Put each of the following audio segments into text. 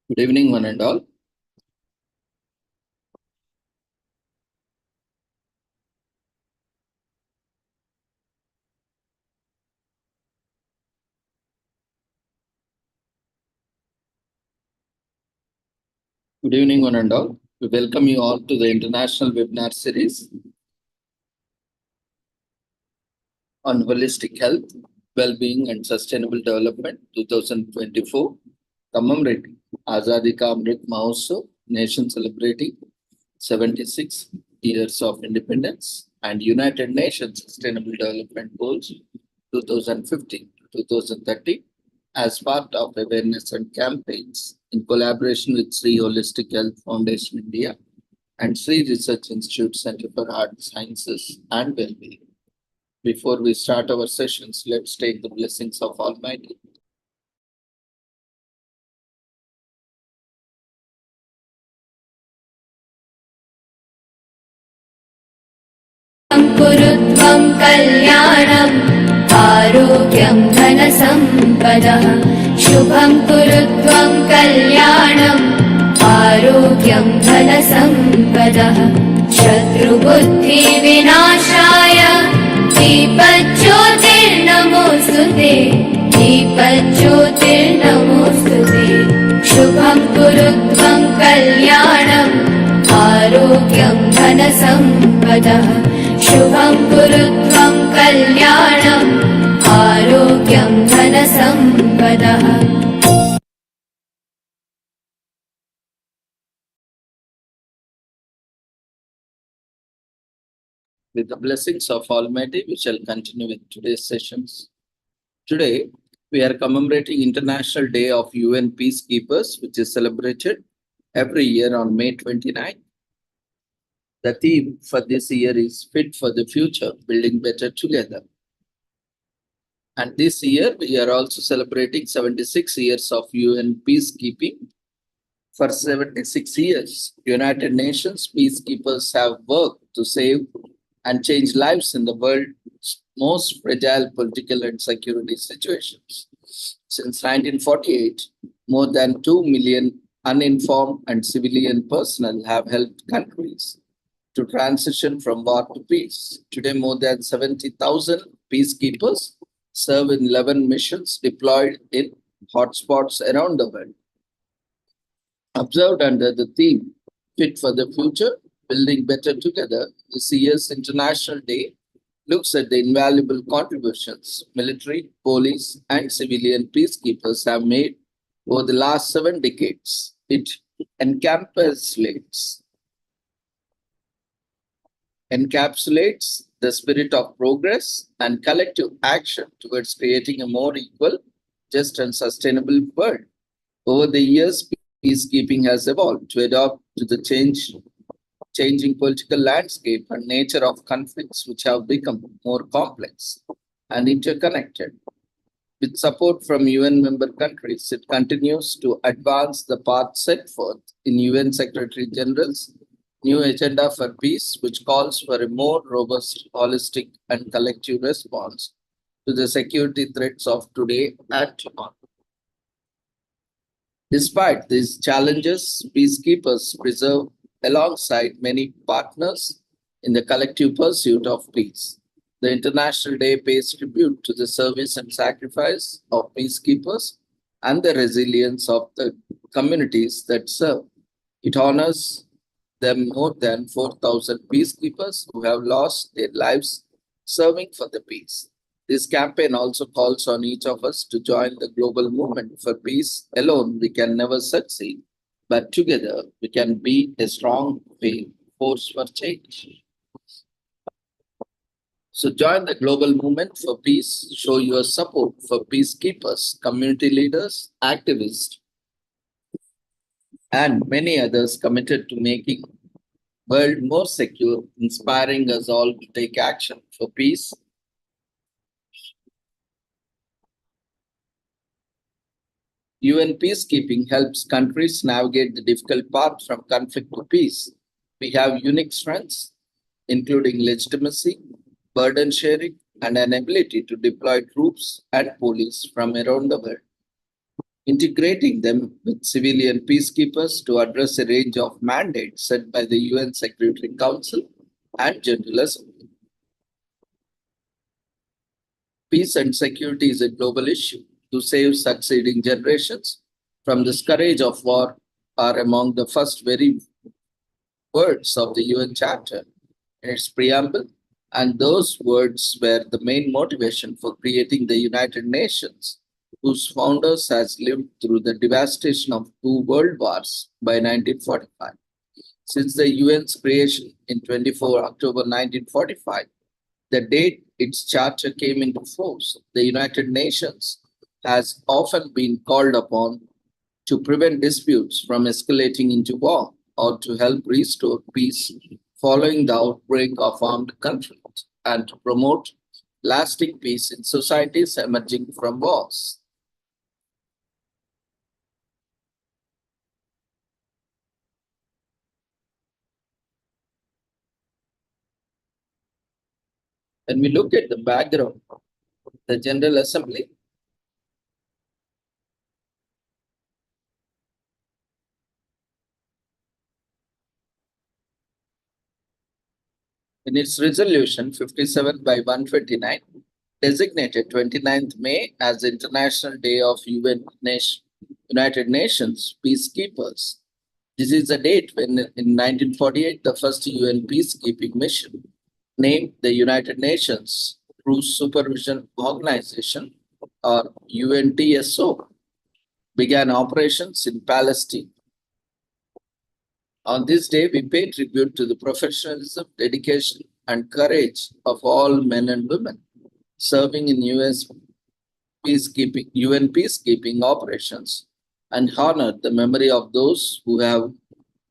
Good evening, one and all. Good evening, one and all. We welcome you all to the international webinar series on holistic health, well-being, and sustainable development 2024, commemorating Azadi Ka Amrit Mahotsav, nation celebrating 76 years of independence, and United Nations Sustainable Development Goals 2015 to 2030 as part of awareness and campaigns in collaboration with Sri Holistic Health Foundation India and Sri Research Institute Center for Heart Sciences and Wellbeing. Before we start our sessions, let's take the blessings of Almighty. कुरुत्वं कल्याणम् आरोग्यं धनसम्पदः शुभं कुरुत्वं कल्याणम् आरोग्यं धनसम्पदः शत्रुबुद्धिविनाशाय दीपज्योतिर्नमोऽस्तुते दीपज्योतिर्नमोऽस्तुते शुभं कुरुत्वं कल्याणम् आरोग्यं धनसम्पदः शुभं कुरुत्वं कल्याणम् आरोग्यं धनसम्पदः With the blessings of Almighty, we shall continue with today's sessions. Today, we are commemorating International Day of UN Peacekeepers, which is celebrated every year on May 29. The theme for this year is Fit for the Future, Building Better Together. And this year, we are also celebrating 76 years of UN peacekeeping. For 76 years, United Nations peacekeepers have worked to save and change lives in the world's most fragile political and security situations. Since 1948, more than 2 million uninformed and civilian personnel have helped countries to transition from war to peace. Today, more than 70,000 peacekeepers serve in 11 missions deployed in hotspots around the world. Observed under the theme Fit for the Future, Building Better Together, this year's International Day looks at the invaluable contributions military, police, and civilian peacekeepers have made over the last 7 decades. It encapsulates the spirit of progress and collective action towards creating a more equal, just, and sustainable world. Over the years, peacekeeping has evolved to adapt to the changing political landscape and nature of conflicts, which have become more complex and interconnected. With support from UN member countries, it continues to advance the path set forth in UN Secretary General's new agenda for peace, which calls for a more robust, holistic, and collective response to the security threats of today and tomorrow. Despite these challenges, peacekeepers preserve alongside many partners in the collective pursuit of peace. The International Day pays tribute to the service and sacrifice of peacekeepers and the resilience of the communities that serve. It honors them more than 4,000 peacekeepers who have lost their lives serving for the peace. This campaign also calls on each of us to join the global movement for peace. Alone, we can never succeed, but together we can be a strong force for change. So join the global movement for peace, show your support for peacekeepers, community leaders, activists, and many others committed to making world more secure, inspiring us all to take action for peace. UN peacekeeping helps countries navigate the difficult path from conflict to peace. We have unique strengths, including legitimacy, burden sharing, and an ability to deploy troops and police from around the world. integrating them with civilian peacekeepers to address a range of mandates set by the UN Security Council and General Assembly. Peace and security is a global issue. To save succeeding generations from the scourge of war are among the first very words of the UN Charter in its preamble, and those words were the main motivation for creating the United Nations, whose founders has lived through the devastation of two world wars by 1945. Since the UN's creation in 24 October 1945, the date its charter came into force, the United Nations has often been called upon to prevent disputes from escalating into war or to help restore peace following the outbreak of armed conflict and to promote lasting peace in societies emerging from wars. When we look at the background, the General Assembly in its resolution 57 by 129 designated 29th May as International Day of United Nations Peacekeepers. This is the date when in 1948 the first UN peacekeeping mission named the United Nations Truce Supervision Organization or UNTSO began operations in Palestine. On this day, we pay tribute to the professionalism, dedication, and courage of all men and women serving in UN peacekeeping operations and honor the memory of those who have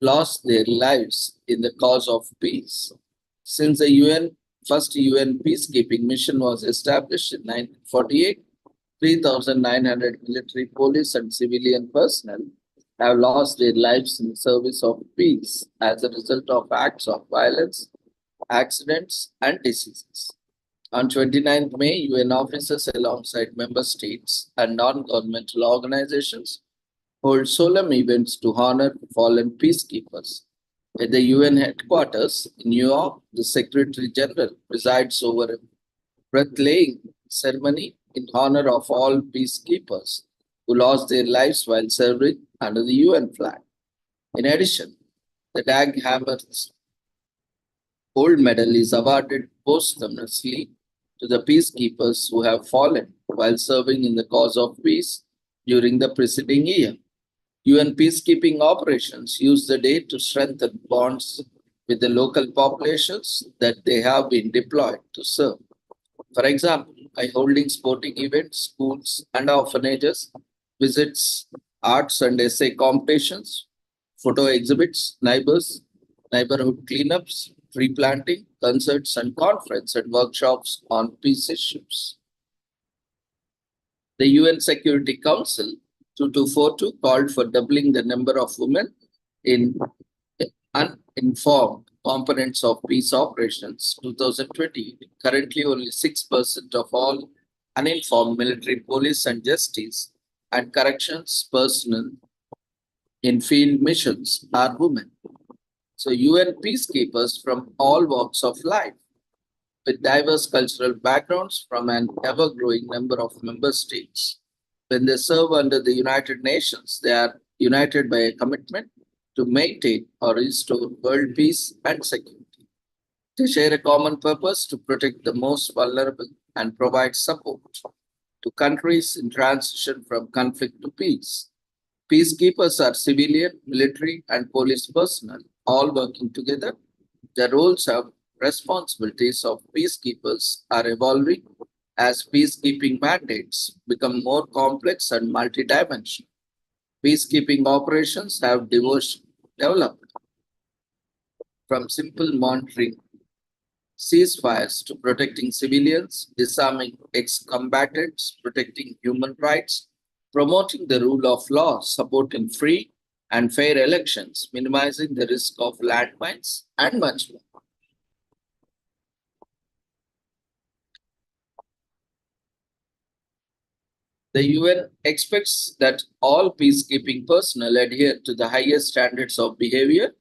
lost their lives in the cause of peace. Since the first UN peacekeeping mission was established in 1948, 3,900 military, police, and civilian personnel have lost their lives in service of peace as a result of acts of violence, accidents, and diseases. On 29th May, UN officers alongside member states and non-governmental organizations hold solemn events to honor fallen peacekeepers. At the UN headquarters in New York, the Secretary General presides over a breathtaking ceremony in honor of all peacekeepers who lost their lives while serving under the UN flag. In addition, the Dag Hammarskjöld Gold Medal is awarded posthumously to the peacekeepers who have fallen while serving in the cause of peace during the preceding year. UN peacekeeping operations use the day to strengthen bonds with the local populations that they have been deployed to serve. For example, by holding sporting events, schools, and orphanages, visits, arts and essay competitions, photo exhibits, neighborhood cleanups, tree planting, concerts, and conference and workshops on peace issues. The UN Security Council 2242 called for doubling the number of women in uninformed components of peace operations 2020. Currently, only 6% of all uninformed military, police, and justice and corrections personnel in field missions are women. So, UN peacekeepers from all walks of life with diverse cultural backgrounds from an ever growing number of member states. When they serve under the United Nations, they are united by a commitment to maintain or restore world peace and security. They share a common purpose to protect the most vulnerable and provide support to countries in transition from conflict to peace. Peacekeepers are civilian, military, and police personnel, all working together. The roles and responsibilities of peacekeepers are evolving as peacekeeping mandates become more complex and multidimensional. Peacekeeping operations have developed from simple monitoring ceasefires to protecting civilians, disarming ex-combatants, protecting human rights, promoting the rule of law, supporting free and fair elections, minimizing the risk of landmines, and much more. The UN expects that all peacekeeping personnel adhere to the highest standards of behavior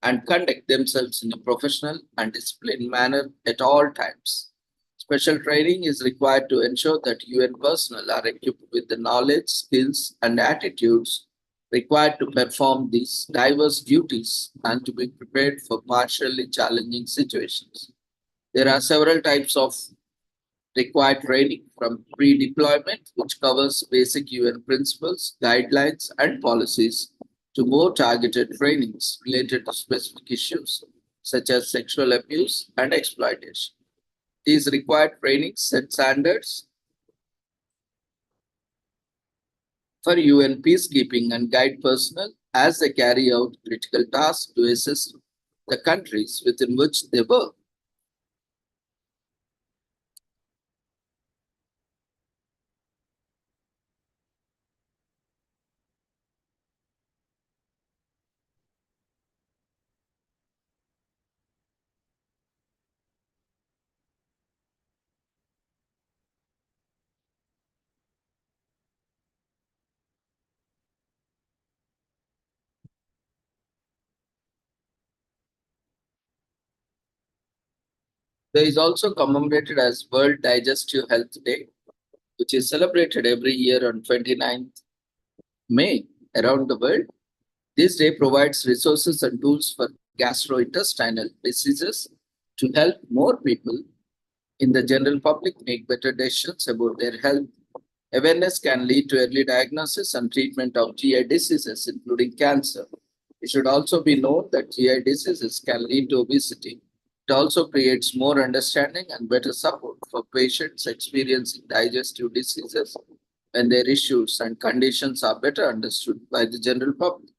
and conduct themselves in a professional and disciplined manner at all times. Special training is required to ensure that UN personnel are equipped with the knowledge, skills, and attitudes required to perform these diverse duties and to be prepared for partially challenging situations. There are several types of required training from pre-deployment, which covers basic UN principles, guidelines, and policies, to more targeted trainings related to specific issues such as sexual abuse and exploitation. These required trainings set standards for UN peacekeeping and guide personnel as they carry out critical tasks to assist the countries within which they work. There is also commemorated as World Digestive Health Day, which is celebrated every year on 29th May around the world. This day provides resources and tools for gastrointestinal diseases to help more people in the general public make better decisions about their health. Awareness can lead to early diagnosis and treatment of GI diseases, including cancer. It should also be known that GI diseases can lead to obesity. It also creates more understanding and better support for patients experiencing digestive diseases when their issues and conditions are better understood by the general public.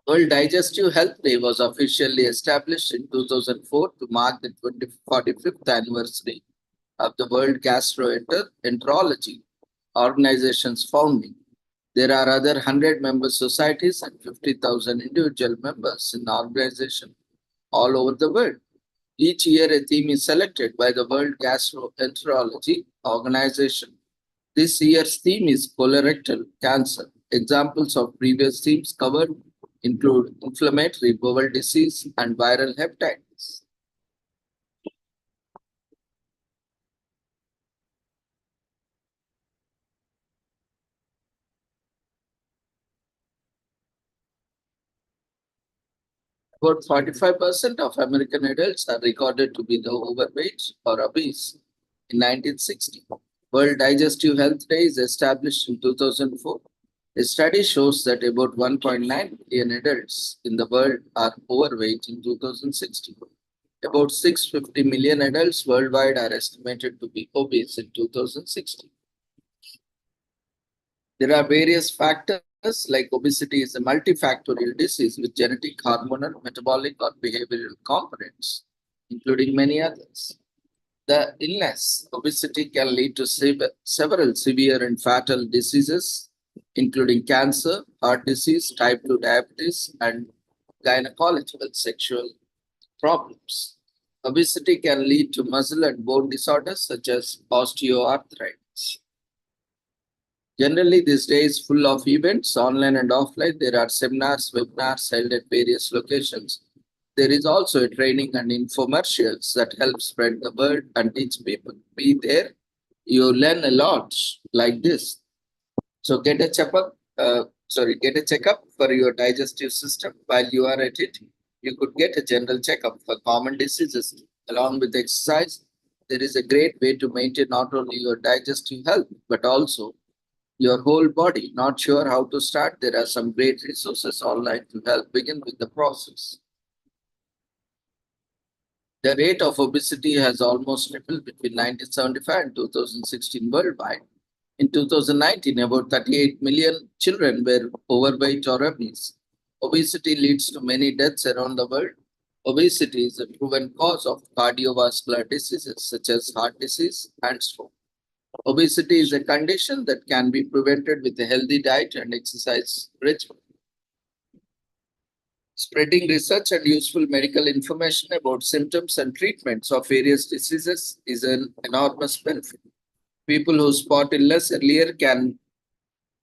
World Digestive Health Day was officially established in 2004 to mark the 45th anniversary of the World Gastroenterology Organization's founding. There are other 100 member societies and 50,000 individual members in the organization all over the world. Each year, a theme is selected by the World Gastroenterology Organization. This year's theme is colorectal cancer. Examples of previous themes covered include inflammatory bowel disease and viral hepatitis. About 45% of American adults are recorded to be the overweight or obese in 1960. World Digestive Health Day is established in 2004. A study shows that about 1.9 billion adults in the world are overweight in 2060. About 650 million adults worldwide are estimated to be obese in 2060. There are various factors like obesity is a multifactorial disease with genetic, hormonal, metabolic, or behavioral components, including many others. The illness, obesity, can lead to several severe and fatal diseases, including cancer, heart disease, type 2 diabetes, and gynecological sexual problems. Obesity can lead to muscle and bone disorders such as osteoarthritis. Generally, this day is full of events, online and offline. There are seminars, webinars held at various locations. There is also a training and infomercials that help spread the word and teach people. Be there, you learn a lot like this. So get a checkup. Get a checkup for your digestive system. While you are at it, you could get a general checkup for common diseases along with exercise. There is a great way to maintain not only your digestive health but also your whole body. Not sure how to start? There are some great resources online to help begin with the process. The rate of obesity has almost tripled between 1975 and 2016 worldwide. In 2019, about 38 million children were overweight or obese. Obesity leads to many deaths around the world. Obesity is a proven cause of cardiovascular diseases such as heart disease and stroke. Obesity is a condition that can be prevented with a healthy diet and exercise regimen. Spreading research and useful medical information about symptoms and treatments of various diseases is an enormous benefit. People who spot illness earlier can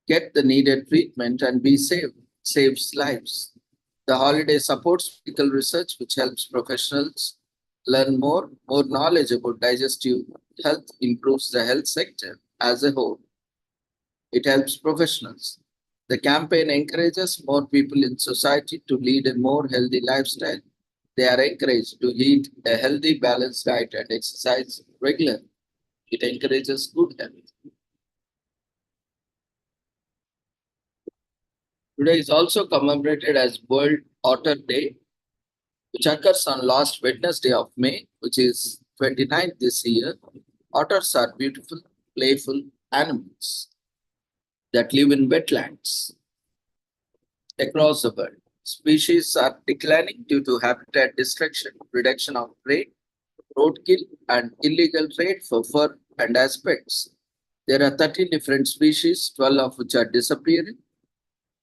get the needed treatment and be saved, saves lives. The holiday supports medical research, which helps professionals learn more knowledge about digestive health, improves the health sector as a whole. It helps professionals. The campaign encourages more people in society to lead a more healthy lifestyle. They are encouraged to eat a healthy, balanced diet and exercise regularly. It encourages good health. Today is also commemorated as World Otter Day, which occurs on last Wednesday of May, which is 29th this year. Otters are beautiful, playful animals that live in wetlands across the world. Species are declining due to habitat destruction, reduction of prey, roadkill, and illegal trade for fur and aspects. There are 13 different species, 12 of which are disappearing.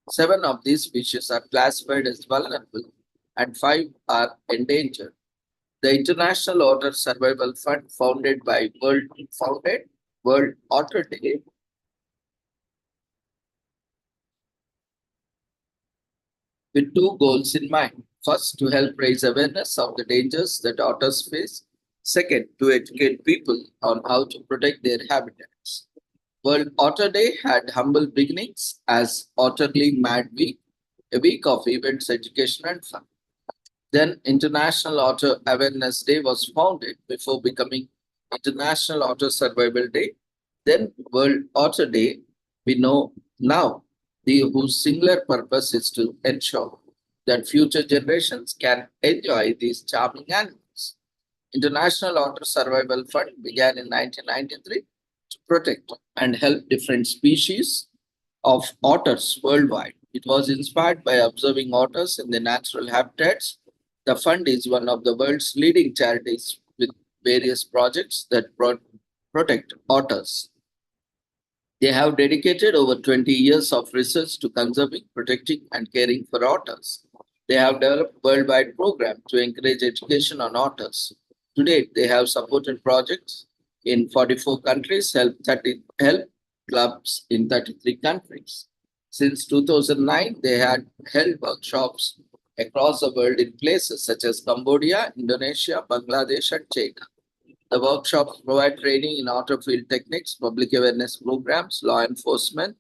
7 of these species are classified as vulnerable, and 5 are endangered. The International Otter Survival Fund, founded World Otter Day, with two goals in mind. First, to help raise awareness of the dangers that otters face. Second, to educate people on how to protect their habitats. World Otter Day had humble beginnings as Otterly Mad Week, a week of events, education, and fun. Then International Otter Awareness Day was founded before becoming International Otter Survival Day. Then World Otter Day, we know now, whose singular purpose is to ensure that future generations can enjoy these charming animals. International Otter Survival Fund began in 1993 to protect and help different species of otters worldwide. It was inspired by observing otters in their natural habitats. The fund is one of the world's leading charities with various projects that protect otters. They have dedicated over 20 years of research to conserving, protecting, and caring for otters. They have developed worldwide programs to encourage education on otters. To date, they have supported projects in 44 countries, help clubs in 33 countries. Since 2009, they had held workshops across the world in places such as Cambodia, Indonesia, Bangladesh, and China. The workshops provide training in otter field techniques, public awareness programs, law enforcement,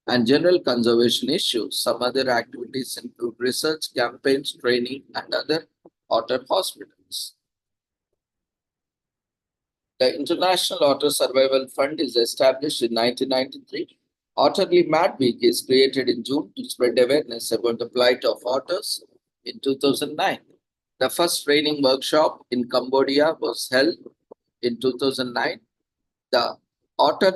and general conservation issues. Some other activities include research, campaigns, training, and other otter hospitals. The International Otter Survival Fund is established in 1993. Otterly Mad Week is created in June to spread awareness about the plight of otters in 2009. The first training workshop in Cambodia was held in 2009. The Otter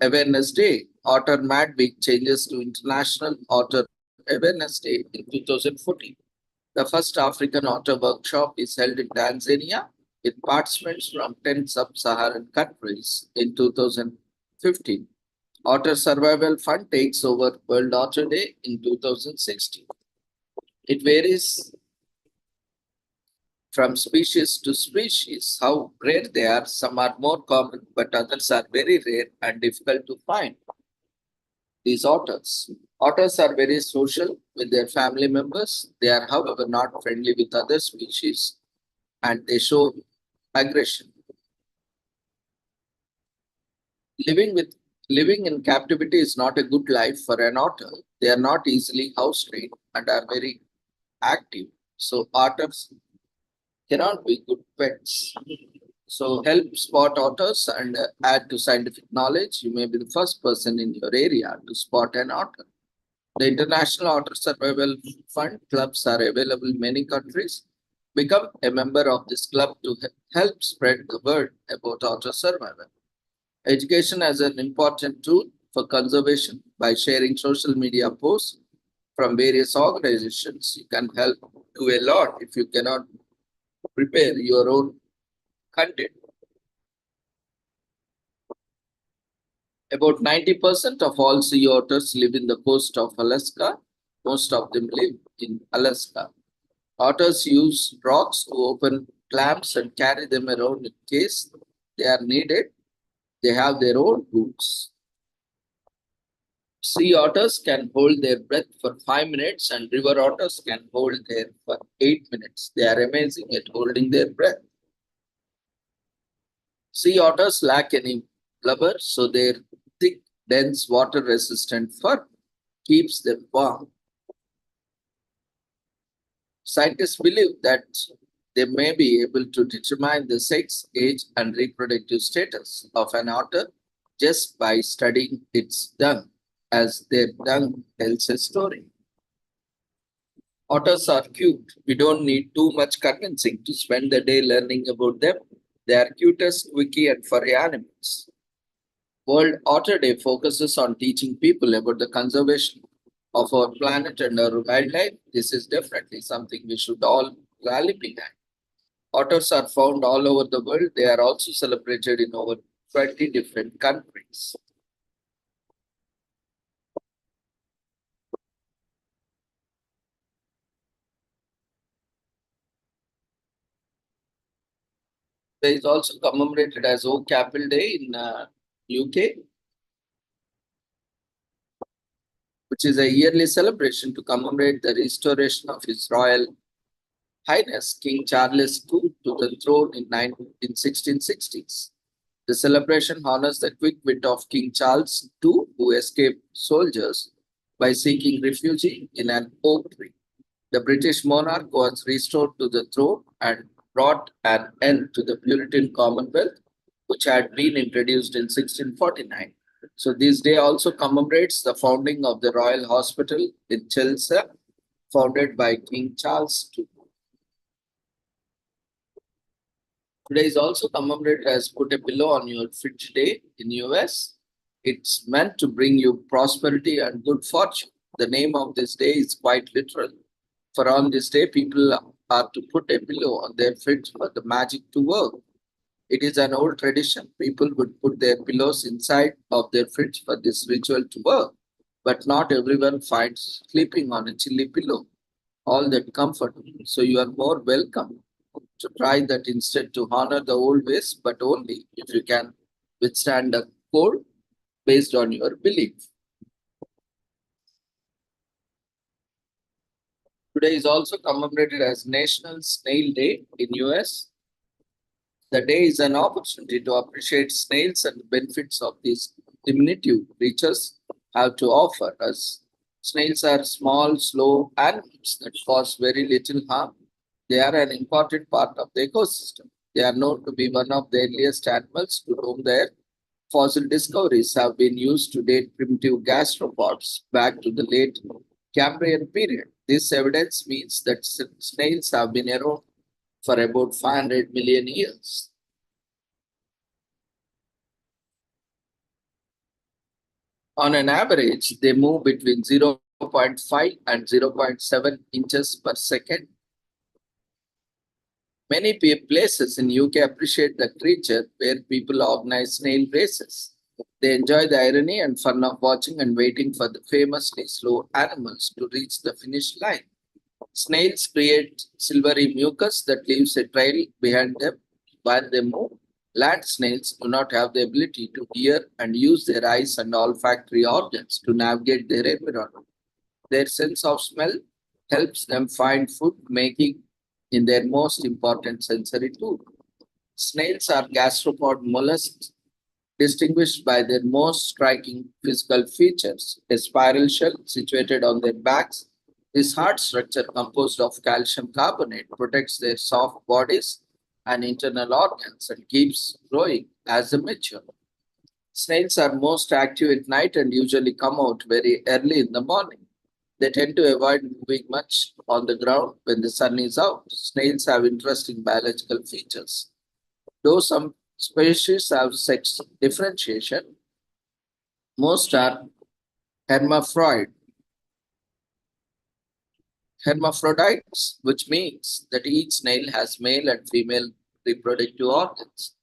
Awareness Day, Otter Mad Week changes to International Otter Awareness Day in 2014. The first African Otter Workshop is held in Tanzania with participants from 10 sub-Saharan countries in 2015. Otter Survival Fund takes over World Otter Day in 2016. It varies from species to species, how rare they are. Some are more common, but others are very rare and difficult to find. These otters. Otters are very social with their family members. They are, however, not friendly with other species and they show aggression. Living in captivity is not a good life for an otter. They are not easily house trained and are very active. So otters cannot be good pets. So help spot otters and add to scientific knowledge. You may be the first person in your area to spot an otter. The International Otter Survival Fund clubs are available in many countries. Become a member of this club to help spread the word about otter survival. Education as an important tool for conservation by sharing social media posts from various organizations. You can help do a lot if you cannot prepare your own content. About 90% of all sea otters live in the coast of Alaska. Most of them live in Alaska. Otters use rocks to open clamps and carry them around in case they are needed. They have their own rules. Sea otters can hold their breath for 5 minutes, and river otters can hold their for 8 minutes. They are amazing at holding their breath. Sea otters lack any blubber, so their thick, dense, water resistant fur keeps them warm. Scientists believe that they may be able to determine the sex, age, and reproductive status of an otter just by studying its dung, as their dung tells a story. Otters are cute. We don't need too much convincing to spend the day learning about them. They are cutest, wiki, and furry animals. World Otter Day focuses on teaching people about the conservation of our planet and our wildlife. This is definitely something we should all rally behind. Otters are found all over the world. They are also celebrated in over 20 different countries. There is also commemorated as Oak Apple Day in UK, which is a yearly celebration to commemorate the restoration of His Royal Highness King Charles II to the throne in 1660s. The celebration honors the quick wit of King Charles II, who escaped soldiers by seeking refuge in an oak tree. The British monarch was restored to the throne and brought an end to the Puritan Commonwealth, which had been introduced in 1649. So this day also commemorates the founding of the Royal Hospital in Chelsea, founded by King Charles II. Today is also commemorated as Put a Pillow on Your Fridge Day in US. It's meant to bring you prosperity and good fortune. The name of this day is quite literal. For on this day, people are to put a pillow on their fridge for the magic to work. It is an old tradition. People would put their pillows inside of their fridge for this ritual to work. But not everyone finds sleeping on a chilly pillow all that comfortable. So you are more welcome to try that instead to honor the old ways, but only if you can withstand the cold based on your belief. Today is also commemorated as National Snail Day in US. The day is an opportunity to appreciate snails and the benefits of these diminutive creatures have to offer us. Snails are small, slow animals that cause very little harm. They are an important part of the ecosystem. They are known to be one of the earliest animals to roam the earth. Fossil discoveries have been used to date primitive gastropods back to the late Cambrian period. This evidence means that snails have been around for about 500 million years. On an average, they move between 0.5 and 0.7 inches per second. Many places in UK appreciate the creature where people organize snail races. They enjoy the irony and fun of watching and waiting for the famously slow animals to reach the finish line. Snails create silvery mucus that leaves a trail behind them while they move. Land snails do not have the ability to hear and use their eyes and olfactory organs to navigate their environment. Their sense of smell helps them find food, making in their most important sensory tool. Snails are gastropod mollusks, distinguished by their most striking physical features. A spiral shell situated on their backs. This hard structure, composed of calcium carbonate, protects their soft bodies and internal organs and keeps growing as they mature. Snails are most active at night and usually come out very early in the morning. They tend to avoid moving much on the ground when the sun is out. Snails have interesting biological features. Though some species have sex differentiation, most are hermaphrodite, hermaphrodites, which means that each snail has male and female reproductive organs.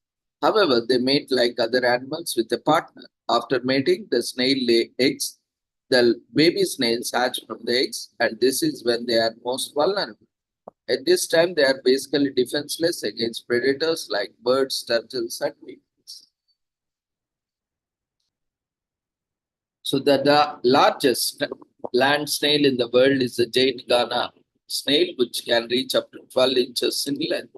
However, they mate like other animals with a partner. After mating, the snail lay eggs. The baby snails hatch from the eggs, and this is when they are most vulnerable. At this time, they are basically defenseless against predators like birds, turtles, and beetles. So the largest land snail in the world is the giant Ghana snail, which can reach up to 12 inches in length.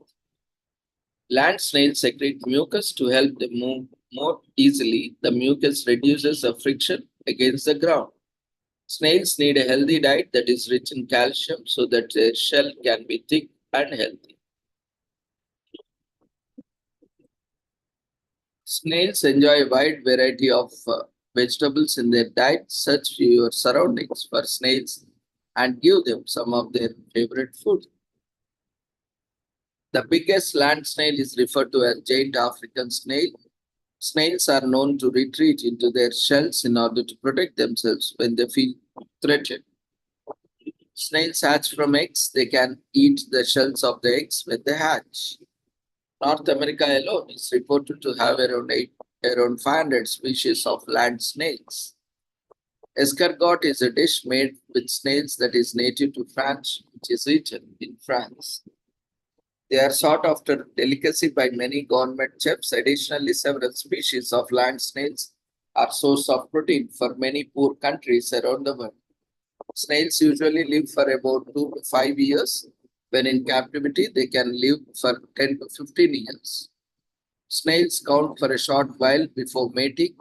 Land snails secrete mucus to help them move more easily. The mucus reduces the friction against the ground. Snails need a healthy diet that is rich in calcium so that their shell can be thick and healthy. Snails enjoy a wide variety of vegetables in their diet. Search your surroundings for snails and give them some of their favorite food. The biggest land snail is referred to as giant African snail. Snails are known to retreat into their shells in order to protect themselves when they feel threatened. Snails hatch from eggs. They can eat the shells of the eggs when they hatch. North America alone is reported to have around 500 species of land snails. Escargot is a dish made with snails that is native to France, which is eaten in France. They are sought after delicacy by many gourmet chefs. Additionally, several species of land snails are source of protein for many poor countries around the world. Snails usually live for about 2 to 5 years. When in captivity, they can live for 10 to 15 years. Snails count for a short while before mating.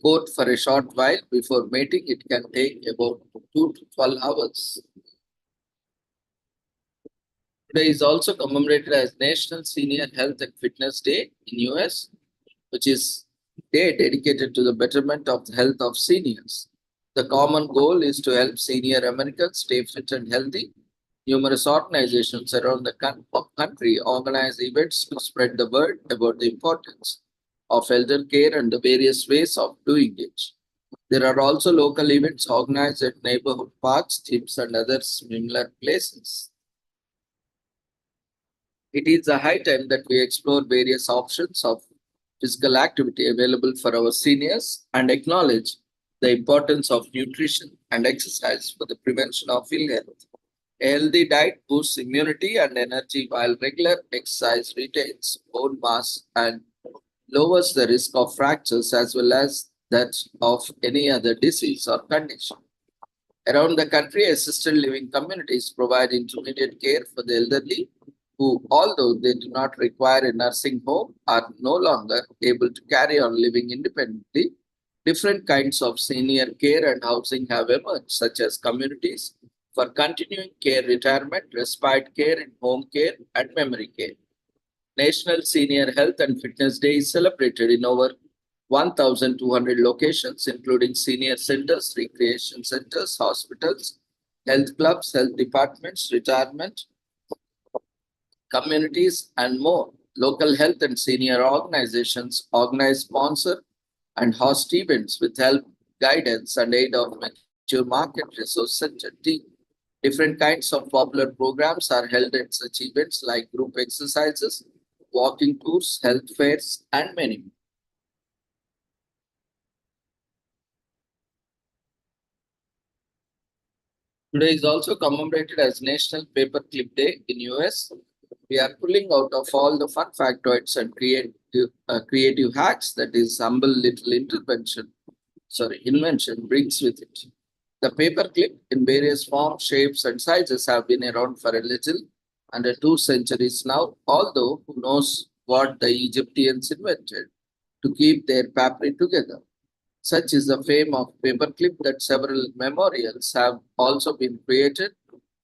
Court for a short while before mating. It can take about 2 to 12 hours. Today is also commemorated as National Senior Health and Fitness Day in US, which is day dedicated to the betterment of the health of seniors. The common goal is to help senior Americans stay fit and healthy. Numerous organizations around the country organize events to spread the word about the importance of elder care and the various ways of doing it. There are also local events organized at neighborhood parks, gyms, and other similar places. It is a high time that we explore various options of physical activity available for our seniors and acknowledge the importance of nutrition and exercise for the prevention of ill health. A healthy diet boosts immunity and energy, while regular exercise retains bone mass and lowers the risk of fractures as well as that of any other disease or condition. Around the country, assisted living communities provide intermediate care for the elderly who, although they do not require a nursing home, are no longer able to carry on living independently. Different kinds of senior care and housing have emerged, such as communities for continuing care, retirement, respite care, in home care, and memory care. National Senior Health and Fitness Day is celebrated in over 1,200 locations, including senior centers, recreation centers, hospitals, health clubs, health departments, retirement communities, and more. Local health and senior organizations organize, sponsor, and host events with help, guidance, and aid of mature market resource center team. Different kinds of popular programs are held at such events like group exercises, walking tours, health fairs, and many more. Today is also commemorated as National Paperclip Day in US. We are pulling out of all the fun factoids and creative hacks that is humble little invention brings with it. The paperclip in various forms, shapes, and sizes have been around for a little under 2 centuries now, although who knows what the Egyptians invented to keep their paper together. Such is the fame of paperclip that several memorials have also been created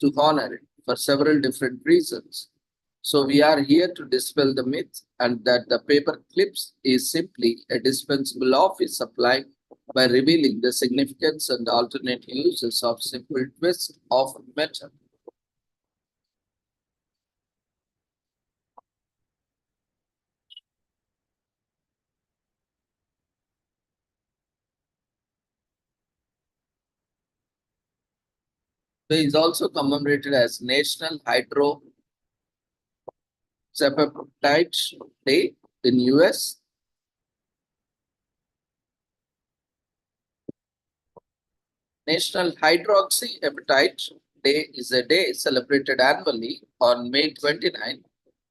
to honor it for several different reasons. So we are here to dispel the myth and that the paper clips is simply a dispensable office supply by revealing the significance and alternate uses of simple twist of metal. It is also commemorated as National Hydroxyapatite Day in US. National Hydroxyapatite Day is a day celebrated annually on May 29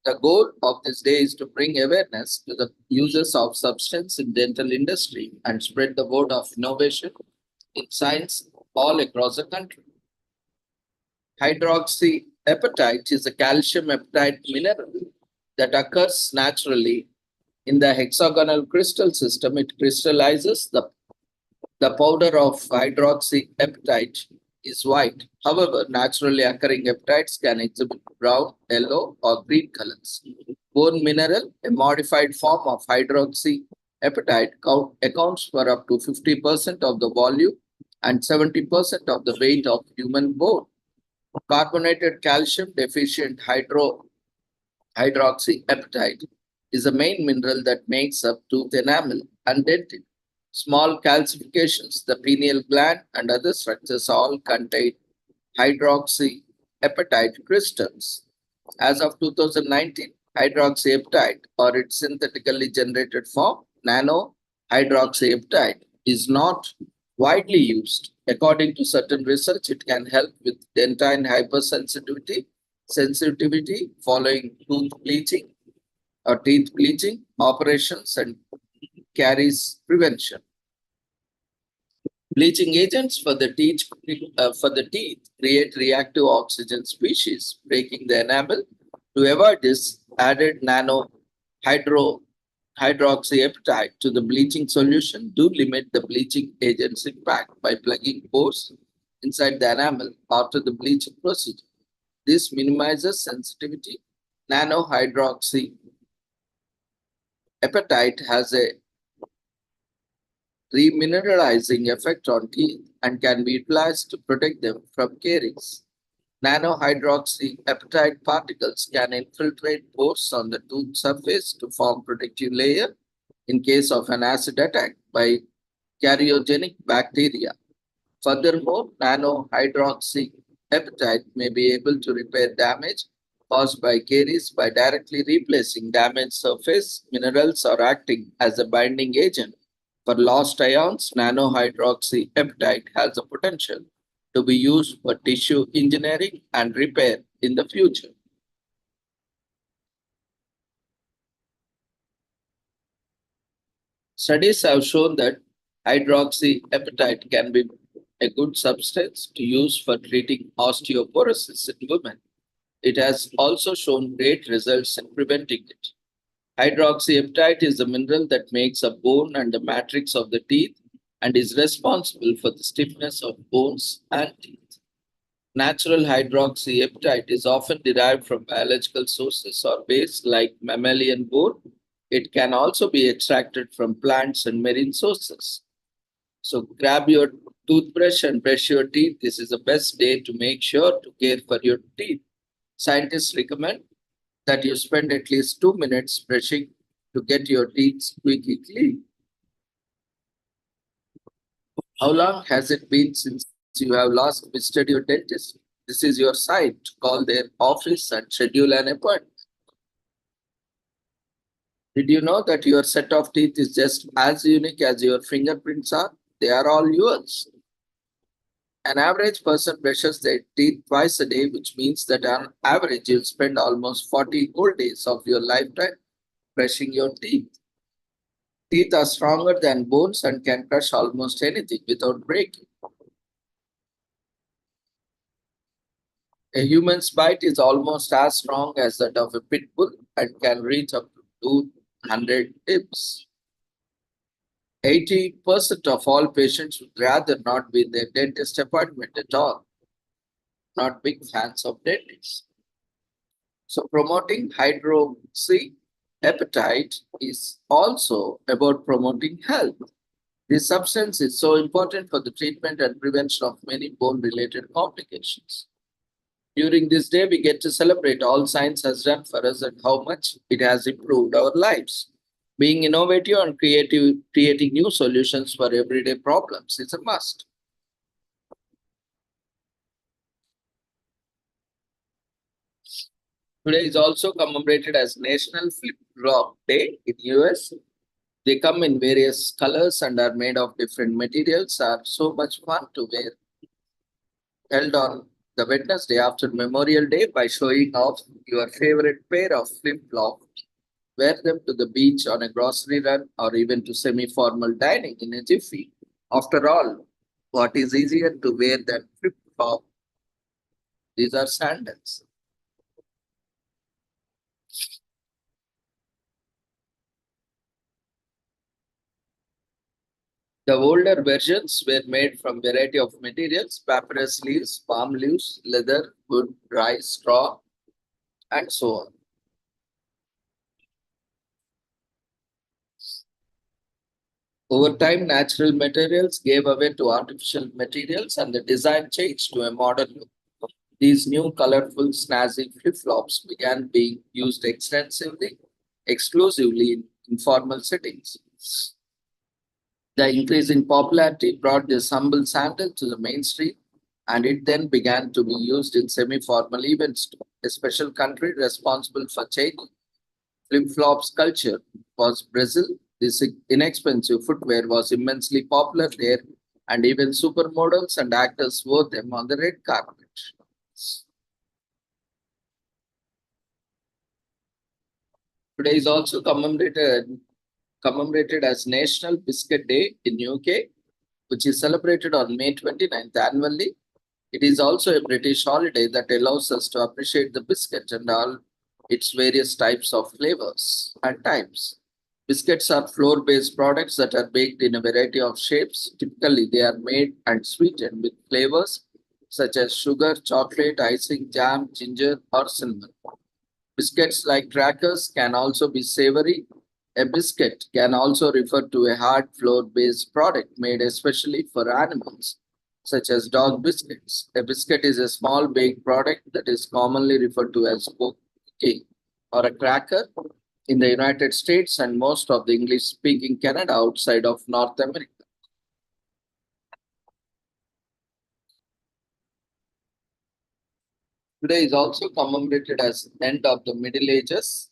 The goal of this day is to bring awareness to the uses of substance in dental industry and spread the word of innovation in science all across the country. Hydroxyapatite is a calcium apatite mineral that occurs naturally in the hexagonal crystal system. It crystallizes the powder of hydroxyapatite is white. However, naturally occurring apatites can exhibit brown, yellow, or green colors. Bone mineral, a modified form of hydroxyapatite, accounts for up to 50% of the volume and 70% of the weight of human bone. Carbonated calcium deficient hydroxyapatite is a main mineral that makes up tooth enamel and dentin. Small calcifications, the pineal gland, and other structures all contain hydroxyapatite crystals. As of 2019, hydroxyapatite or its synthetically generated form, nano-hydroxyapatite, is not widely used. According to certain research, it can help with dentine sensitivity following tooth bleaching or teeth bleaching operations and caries prevention. Bleaching agents for the teeth create reactive oxygen species, breaking the enamel. To avoid this, added hydroxyapatite to the bleaching solution do limit the bleaching agent's impact by plugging pores inside the enamel after the bleaching procedure. This minimizes sensitivity. Nanohydroxyapatite has a remineralizing effect on teeth and can be utilized to protect them from caries. Nanohydroxyapatite particles can infiltrate pores on the tooth surface to form protective layer in case of an acid attack by karyogenic bacteria. Furthermore, nanohydroxyapatite may be able to repair damage caused by caries by directly replacing damaged surface minerals or acting as a binding agent. For lost ions, nanohydroxyapatite has a potential to be used for tissue engineering and repair in the future. Studies have shown that hydroxyapatite can be a good substance to use for treating osteoporosis in women. It has also shown great results in preventing it. Hydroxyapatite is a mineral that makes up bone and the matrix of the teeth and is responsible for the stiffness of bones and teeth. Natural hydroxyapatite is often derived from biological sources or waste like mammalian bone. It can also be extracted from plants and marine sources. So grab your toothbrush and brush your teeth. This is the best day to make sure to care for your teeth. Scientists recommend that you spend at least 2 minutes brushing to get your teeth squeaky clean. How long has it been since you have last visited your dentist? This is your sign to call their office and schedule an appointment. Did you know that your set of teeth is just as unique as your fingerprints are? They are all yours. An average person brushes their teeth twice a day, which means that on average you'll spend almost 40 whole days of your lifetime brushing your teeth. Teeth are stronger than bones and can crush almost anything without breaking. A human's bite is almost as strong as that of a pit bull and can reach up to 200 tips. 80% of all patients would rather not be in their dentist appointment at all. Not big fans of dentists. So promoting hydroxyapatite is also about promoting health. This substance is so important for the treatment and prevention of many bone-related complications. During this day, we get to celebrate all science has done for us and how much it has improved our lives. Being innovative and creating new solutions for everyday problems is a must. Today is also commemorated as National Flip-Flop Day in US. They come in various colors and are made of different materials, are so much fun to wear. Held on the Wednesday after Memorial Day by showing off your favorite pair of flip-flops. Wear them to the beach on a grocery run or even to semi-formal dining in a jiffy. After all, what is easier to wear than flip-flop? These are sandals. The older versions were made from variety of materials, papyrus leaves, palm leaves, leather, wood, rice, straw, and so on. Over time, natural materials gave away to artificial materials and the design changed to a modern look. These new colorful, snazzy flip-flops began being used exclusively in informal settings. The increase in popularity brought this humble sandal to the mainstream, and it then began to be used in semi-formal events too. A special country responsible for changing flip-flops culture was Brazil. This inexpensive footwear was immensely popular there, and even supermodels and actors wore them on the red carpet. Today is also commemorated as National Biscuit Day in UK, which is celebrated on May 29th annually. It is also a British holiday that allows us to appreciate the biscuit and all its various types of flavors and types. Biscuits are flour-based products that are baked in a variety of shapes. Typically, they are made and sweetened with flavors such as sugar, chocolate, icing, jam, ginger, or cinnamon. Biscuits like crackers can also be savory. A biscuit can also refer to a hard flour-based product made especially for animals, such as dog biscuits. A biscuit is a small baked product that is commonly referred to as cookie or a cracker in the United States and most of the English-speaking Canada outside of North America. Today is also commemorated as end of the Middle Ages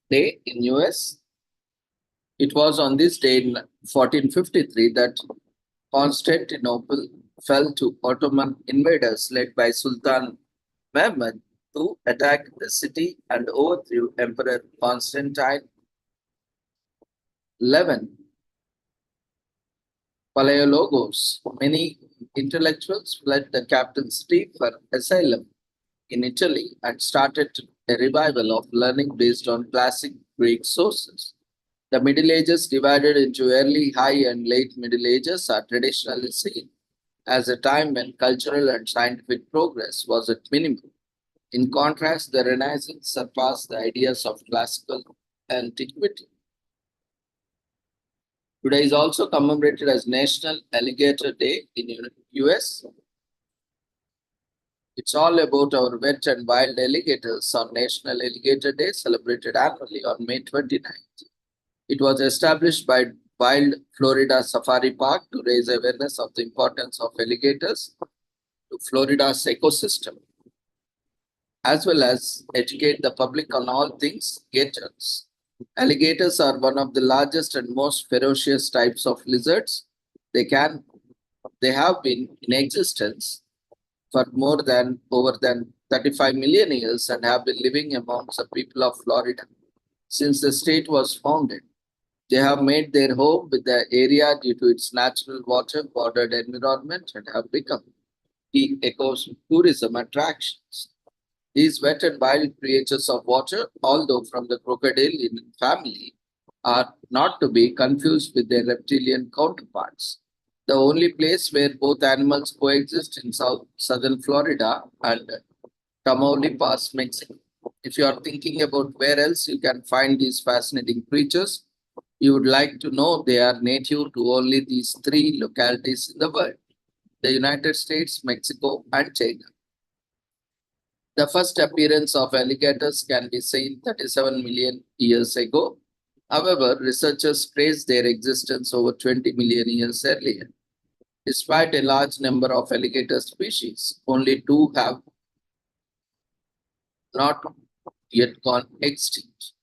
Day in US. It was on this day in 1453 that Constantinople fell to Ottoman invaders led by Sultan Mehmed, who attacked the city and overthrew Emperor Constantine XI. Palaiologos. Many intellectuals fled the capital city for asylum in Italy and started a revival of learning based on classic Greek sources. The Middle Ages, divided into early, high, and late Middle Ages, are traditionally seen as a time when cultural and scientific progress was at minimum. In contrast, the Renaissance surpassed the ideas of classical antiquity. Today is also commemorated as National Alligator Day in US. It's all about our wet and wild alligators on National Alligator Day, celebrated annually on May 29th. It was established by Wild Florida Safari Park to raise awareness of the importance of alligators to Florida's ecosystem, as well as educate the public on all things gators. Alligators are one of the largest and most ferocious types of lizards. They have been in existence for over than 35 million years and have been living amongst the people of Florida since the state was founded. They have made their home with the area due to its natural water-bordered environment and have become key ecotourism attractions. These wet and wild creatures of water, although from the crocodilian family, are not to be confused with their reptilian counterparts. The only place where both animals coexist in southern Florida and Tamaulipas, Mexico. If you are thinking about where else you can find these fascinating creatures, you would like to know they are native to only these three localities in the world: the United States, Mexico, and China. The first appearance of alligators can be seen 37 million years ago. However, researchers trace their existence over 20 million years earlier. Despite a large number of alligator species, only two have not yet gone extinct.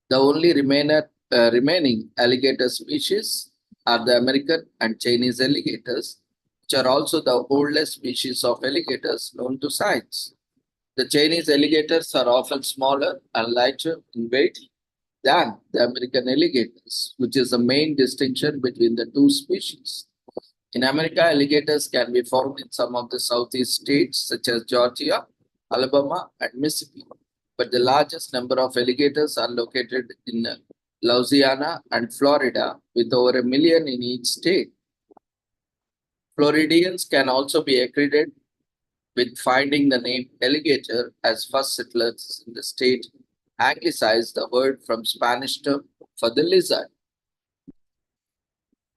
The only remaining alligator species are the American and Chinese alligators, which are also the oldest species of alligators known to science. The Chinese alligators are often smaller and lighter in weight than the American alligators, which is the main distinction between the two species. In America, alligators can be found in some of the southeast states such as Georgia, Alabama, and Mississippi. But the largest number of alligators are located in Louisiana and Florida, with over 1 million in each state. Floridians can also be accredited with finding the name alligator as first settlers in the state anglicized the word from Spanish term for the lizard.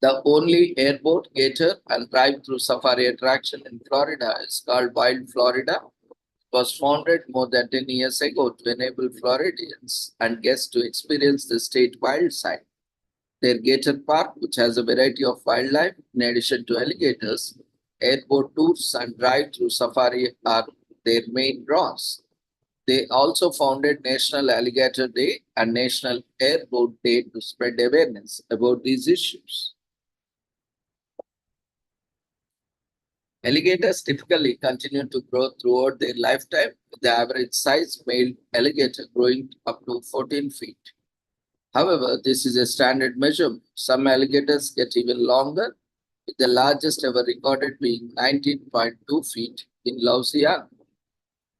The only airport gator and drive-through safari attraction in Florida is called Wild Florida. It was founded more than 10 years ago to enable Floridians and guests to experience the state wild side. Their gator park, which has a variety of wildlife in addition to alligators, airport tours and drive-through safari are their main draws. They also founded National Alligator Day and National Airport Day to spread awareness about these issues. Alligators typically continue to grow throughout their lifetime, with the average size male alligator growing up to 14 feet. However, this is a standard measurement. Some alligators get even longer, with the largest ever recorded being 19.2 feet in Louisiana.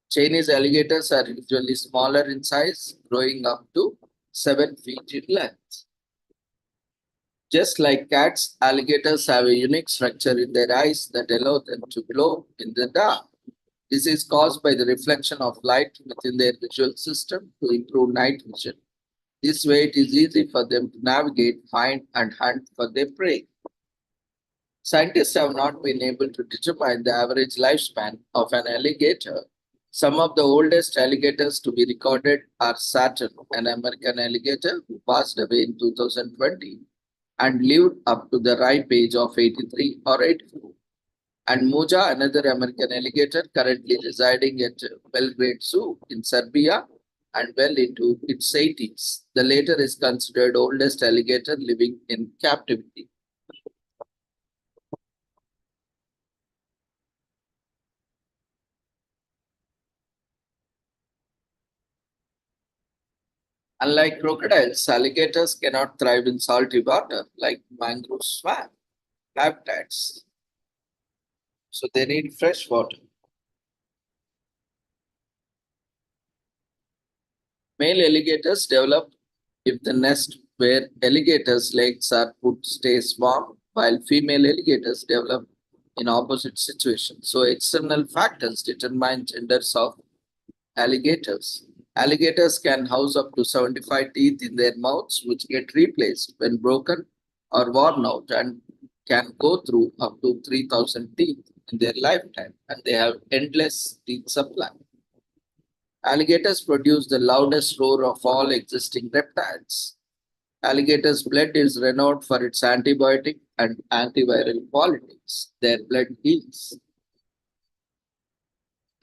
Chinese alligators are usually smaller in size, growing up to 7 feet in length. Just like cats, alligators have a unique structure in their eyes that allow them to glow in the dark. This is caused by the reflection of light within their visual system to improve night vision. This way, it is easy for them to navigate, find, and hunt for their prey. Scientists have not been able to determine the average lifespan of an alligator. Some of the oldest alligators to be recorded are Saturn, an American alligator who passed away in 2020 and lived up to the ripe age of 83 or 84. And Muja, another American alligator currently residing at Belgrade Zoo in Serbia and well into its 80s. The latter is considered oldest alligator living in captivity. Unlike crocodiles, alligators cannot thrive in salty water like mangrove swamp habitats. So they need fresh water. Male alligators develop if the nest where alligators' legs are put stays warm, while female alligators develop in opposite situations. So external factors determine genders of alligators. Alligators can house up to 75 teeth in their mouths, which get replaced when broken or worn out, and can go through up to 3,000 teeth in their lifetime, and they have endless teeth supply. Alligators produce the loudest roar of all existing reptiles. Alligator's blood is renowned for its antibiotic and antiviral qualities. Their blood heals.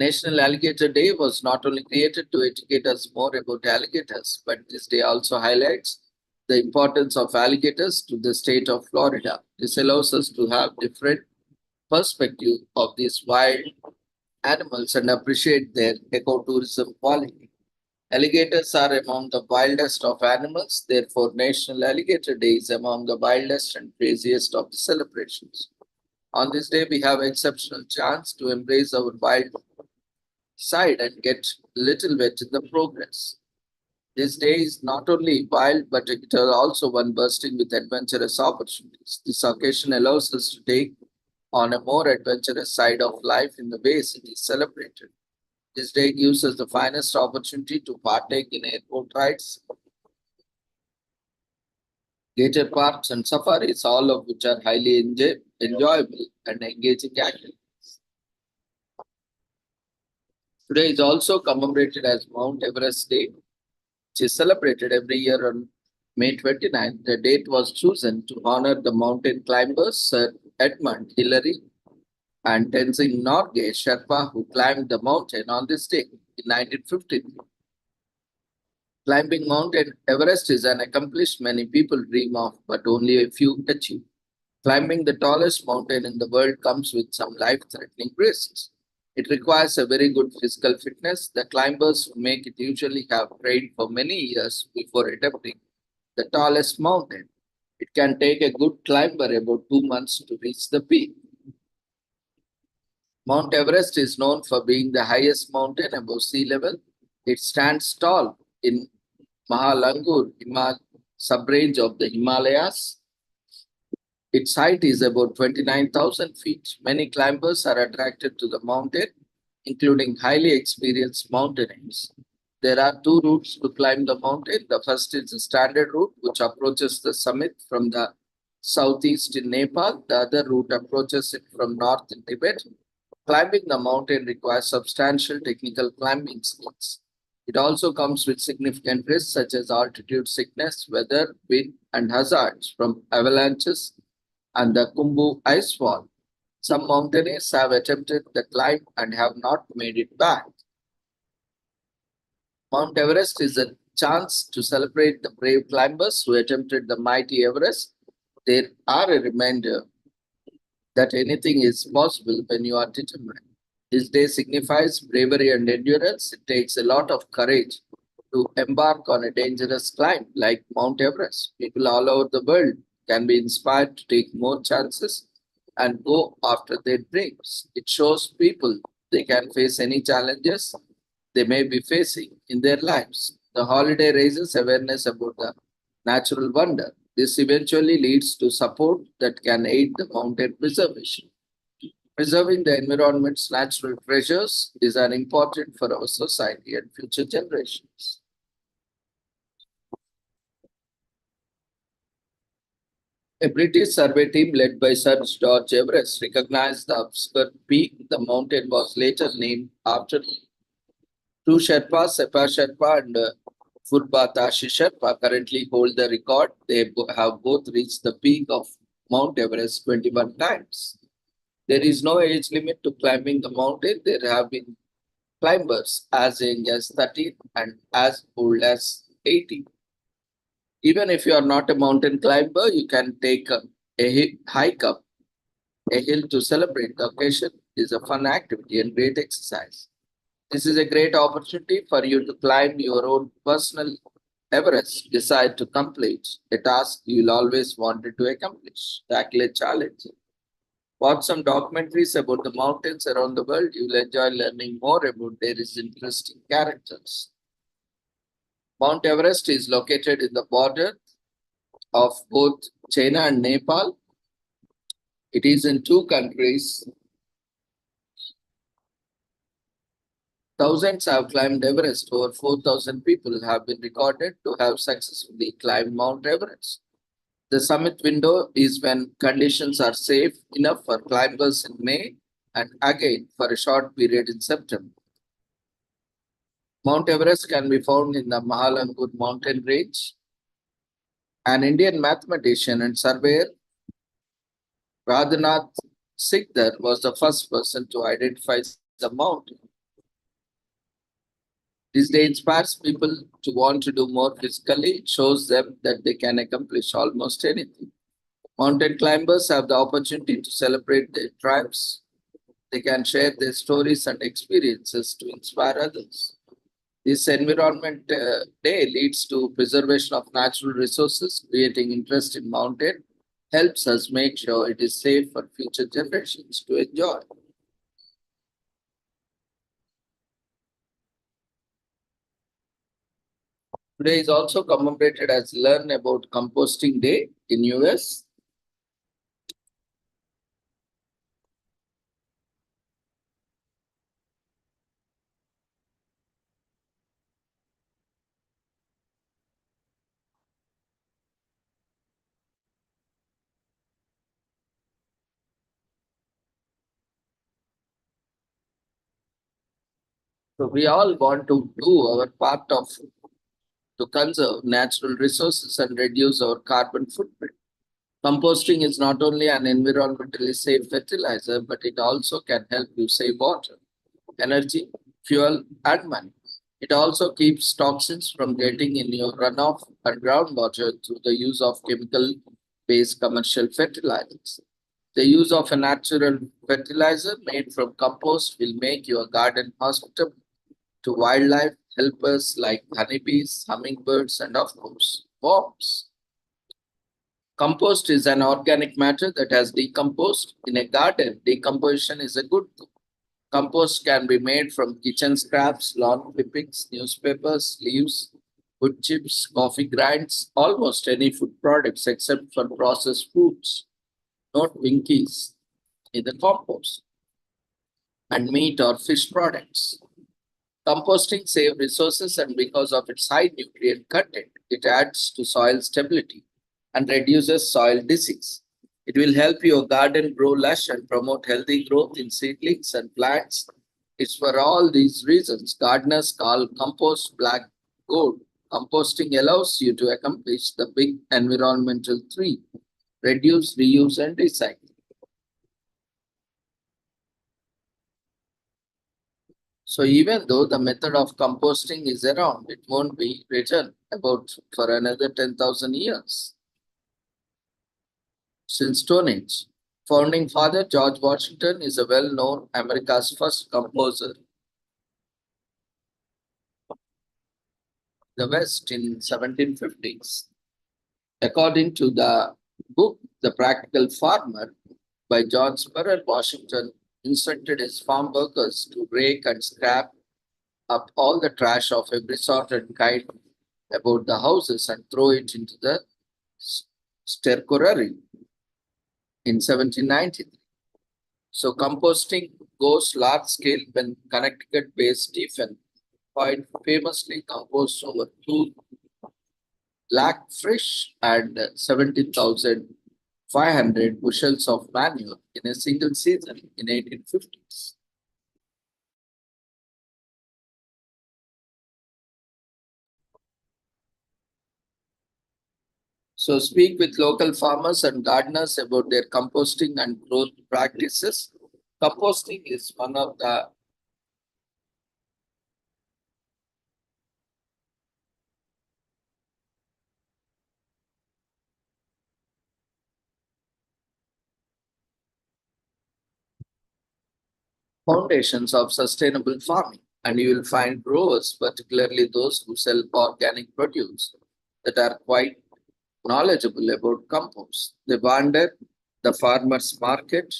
National Alligator Day was not only created to educate us more about alligators, but this day also highlights the importance of alligators to the state of Florida. This allows us to have different perspective of these wild animals and appreciate their ecotourism quality. Alligators are among the wildest of animals, therefore National Alligator Day is among the wildest and craziest of the celebrations. On this day, we have exceptional chance to embrace our wild side and get little wet in the progress. This day is not only wild, but it is also one bursting with adventurous opportunities. This occasion allows us to take on a more adventurous side of life in the ways it is celebrated. This day gives us the finest opportunity to partake in airport rides, gator parks, and safaris, all of which are highly enjoyable and engaging activities. Today is also commemorated as Mount Everest Day, which is celebrated every year on May 29th. The date was chosen to honor the mountain climbers Sir Edmund Hillary and Tenzing Norgay Sherpa, who climbed the mountain on this day in 1953. Climbing Mount Everest is an accomplishment many people dream of, but only a few achieve. Climbing the tallest mountain in the world comes with some life-threatening risks. It requires a very good physical fitness. The climbers who make it usually have trained for many years before attempting the tallest mountain. It can take a good climber about 2 months to reach the peak. Mount Everest is known for being the highest mountain above sea level. It stands tall in Mahalangur sub-range of the Himalayas. Its height is about 29,000 feet. Many climbers are attracted to the mountain, including highly experienced mountaineers. There are two routes to climb the mountain. The first is the standard route, which approaches the summit from the southeast in Nepal. The other route approaches it from north in Tibet. Climbing the mountain requires substantial technical climbing skills. It also comes with significant risks such as altitude sickness, weather, wind, and hazards from avalanches and the Khumbu ice wall. Some mountaineers have attempted the climb and have not made it back. Mount Everest is a chance to celebrate the brave climbers who attempted the mighty Everest. They are a reminder that anything is possible when you are determined. This day signifies bravery and endurance. It takes a lot of courage to embark on a dangerous climb like Mount Everest. People all over the world can be inspired to take more chances and go after their dreams. It shows people they can face any challenges they may be facing in their lives. The holiday raises awareness about the natural wonder. This eventually leads to support that can aid the mountain preservation. Preserving the environment's natural treasures is an important for our society and future generations. A British survey team led by Sir George Everest recognized the obscure peak. The mountain was later named after him. Two Sherpas, Sepa Sherpa and Furbatashi Sherpa, currently hold the record. They have both reached the peak of Mount Everest 21 times. There is no age limit to climbing the mountain. There have been climbers as young as 13 and as old as 80. Even if you are not a mountain climber, you can take a hike up a hill to celebrate the occasion. It is a fun activity and great exercise. This is a great opportunity for you to climb your own personal Everest. Decide to complete a task you'll always wanted to accomplish. Tackle a challenge. Watch some documentaries about the mountains around the world. You'll enjoy learning more about their interesting characters. Mount Everest is located in the border of both China and Nepal. It is in two countries. Thousands have climbed Everest. Over 4,000 people have been recorded to have successfully climbed Mount Everest. The summit window is when conditions are safe enough for climbers in May and again for a short period in September. Mount Everest can be found in the Mahalangur mountain range. An Indian mathematician and surveyor, Radhanath Sikdar, was the first person to identify the mountain. This day inspires people to want to do more physically. It shows them that they can accomplish almost anything. Mountain climbers have the opportunity to celebrate their triumphs. They can share their stories and experiences to inspire others. This Environment Day leads to preservation of natural resources. Creating interest in mountain helps us make sure it is safe for future generations to enjoy. Today is also commemorated as Learn About Composting Day in US. So we all want to do our part to conserve natural resources and reduce our carbon footprint. Composting is not only an environmentally safe fertilizer, but it also can help you save water, energy, fuel, and money. It also keeps toxins from getting in your runoff and groundwater through the use of chemical based commercial fertilizers. The use of a natural fertilizer made from compost will make your garden hospitable to wildlife helpers like honeybees, hummingbirds, and of course, worms. Compost is an organic matter that has decomposed. In a garden, decomposition is a good thing. Compost can be made from kitchen scraps, lawn clippings, newspapers, leaves, wood chips, coffee grinds, almost any food products except for processed foods. Not Winkies in the compost, and meat or fish products. Composting saves resources, and because of its high nutrient content, it adds to soil stability and reduces soil disease. It will help your garden grow lush and promote healthy growth in seedlings and plants. It's for all these reasons gardeners call compost black gold. Composting allows you to accomplish the big environmental three: reduce, reuse, and recycle. So even though the method of composting is around, it won't be written about for another 10,000 years. Since Stone Age, founding father George Washington is a well-known America's first composer. The West in 1750s. According to the book The Practical Farmer by John Spurrell, Washington instructed his farm workers to rake and scrap up all the trash of every sort and kind about the houses and throw it into the stercorary in 1793. So composting goes large scale when Connecticut-based Stephen Point famously composed over 2 lakh fish and 70,500 bushels of manure in a single season in 1850s. So speak with local farmers and gardeners about their composting and growth practices. Composting is one of the foundations of sustainable farming, and you will find growers, particularly those who sell organic produce, that are quite knowledgeable about compost. They wander the farmer's market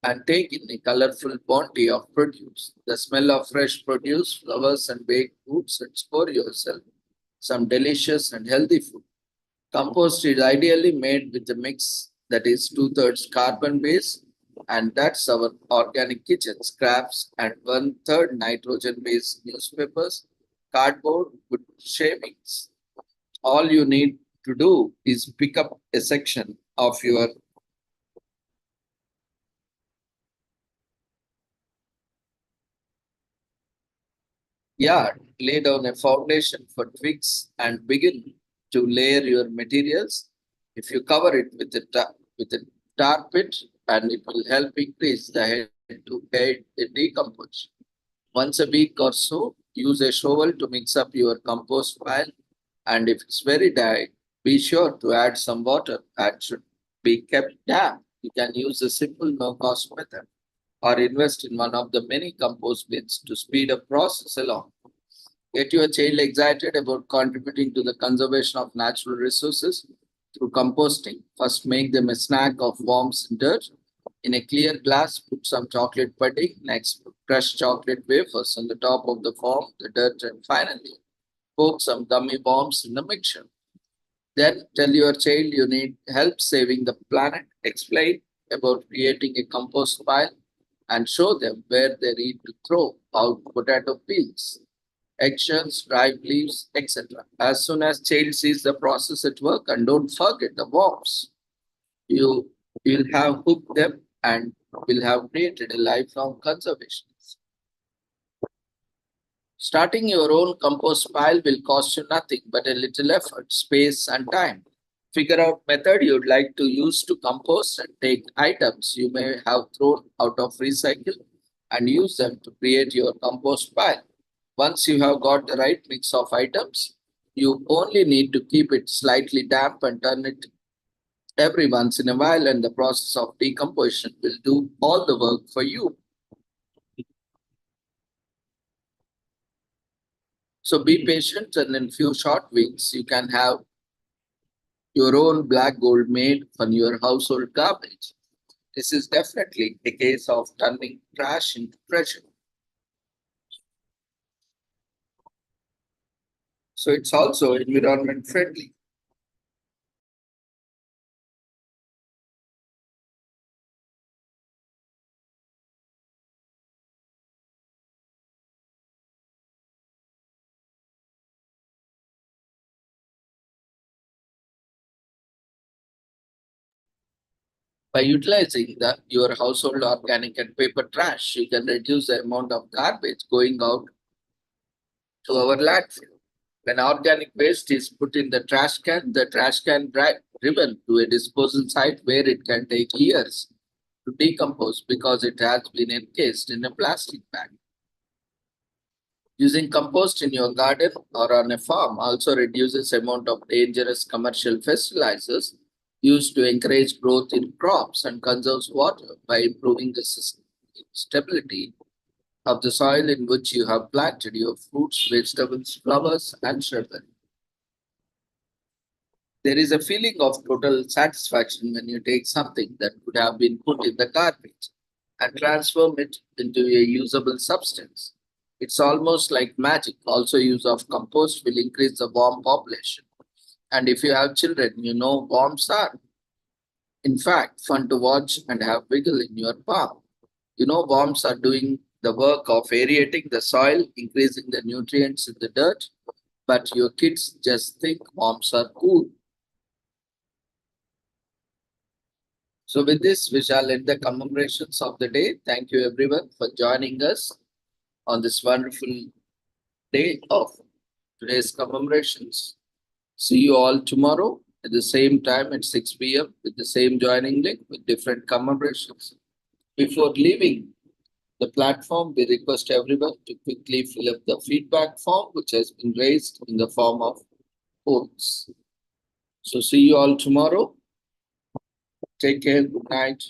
and take in a colorful bounty of produce. The smell of fresh produce, flowers, and baked goods, and score yourself some delicious and healthy food. Compost is ideally made with a mix that is two-thirds carbon based, and that's our organic kitchen scraps, and one-third nitrogen based newspapers, cardboard, wood shavings. All you need to do is pick up a section of your yard, lay down a foundation for twigs, and begin to layer your materials. If you cover it with a tar pit, and it will help increase the head to aid the decomposition. Once a week or so, use a shovel to mix up your compost pile, and if it's very dry, be sure to add some water and should be kept damp. You can use a simple no-cost method or invest in one of the many compost bins to speed up process along. Get your child excited about contributing to the conservation of natural resources through composting. First, make them a snack of worms and dirt. In a clear glass, put some chocolate pudding. Next, put crushed chocolate wafers on the top of the foam, the dirt, and finally, poke some gummy worms in the mixture. Then tell your child you need help saving the planet. Explain about creating a compost pile and show them where they need to throw out potato peels, eggshells, dried leaves, etc. As soon as child sees the process at work, and don't forget the worms, you will have hooked them and will have created a lifelong conservation. Starting your own compost pile will cost you nothing but a little effort, space, and time. Figure out method you'd like to use to compost and take items you may have thrown out of recycle and use them to create your compost pile. Once you have got the right mix of items, you only need to keep it slightly damp and turn it every once in a while, and the process of decomposition will do all the work for you. So be patient, and in few short weeks, you can have your own black gold made from your household garbage. This is definitely a case of turning trash into treasure. So it's also environment friendly. By utilizing your household organic and paper trash, you can reduce the amount of garbage going out to our landfill. When organic waste is put in the trash can driven to a disposal site where it can take years to decompose because it has been encased in a plastic bag. Using compost in your garden or on a farm also reduces amount of dangerous commercial fertilizers used to encourage growth in crops and conserves water by improving the stability of the soil in which you have planted your fruits, vegetables, flowers, and shrubbery. There is a feeling of total satisfaction when you take something that could have been put in the garbage and transform it into a usable substance. It's almost like magic. Also, use of compost will increase the worm population. And if you have children, you know worms are, in fact, fun to watch and have wiggle in your palm. You know, worms are doing the work of aerating the soil, increasing the nutrients in the dirt, but your kids just think worms are cool. So, with this, we shall end the commemorations of the day. Thank you, everyone, for joining us on this wonderful day of today's commemorations. See you all tomorrow at the same time at 6 p.m. with the same joining link with different commemorations. Before leaving the platform, we request everyone to quickly fill up the feedback form which has been raised in the form of polls. So see you all tomorrow. Take care. Good night.